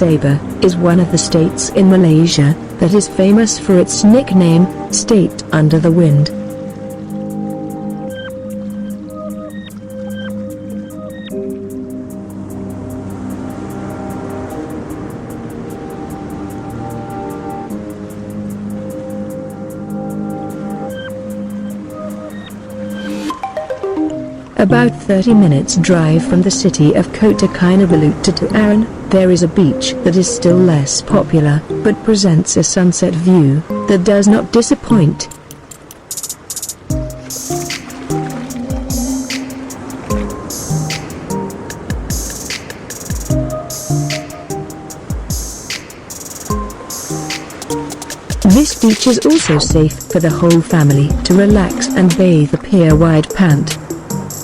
Sabah is one of the states in Malaysia that is famous for its nickname, State Under the Wind. About 30 minutes drive from the city of Kota Kinabalu to Tuaran, there is a beach that is still less popular, but presents a sunset view that does not disappoint. This beach is also safe for the whole family to relax and bathe. The pier-wide pant.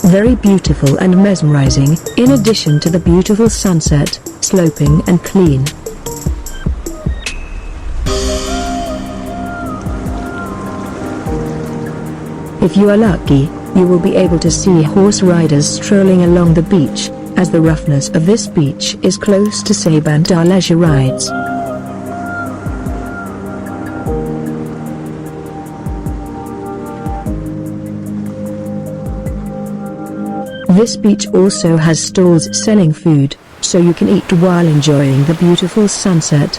Very beautiful and mesmerizing, in addition to the beautiful sunset, sloping and clean. If you are lucky, you will be able to see horse riders strolling along the beach, as the roughness of this beach is close to Sabandar leisure rides. This beach also has stalls selling food, so you can eat while enjoying the beautiful sunset.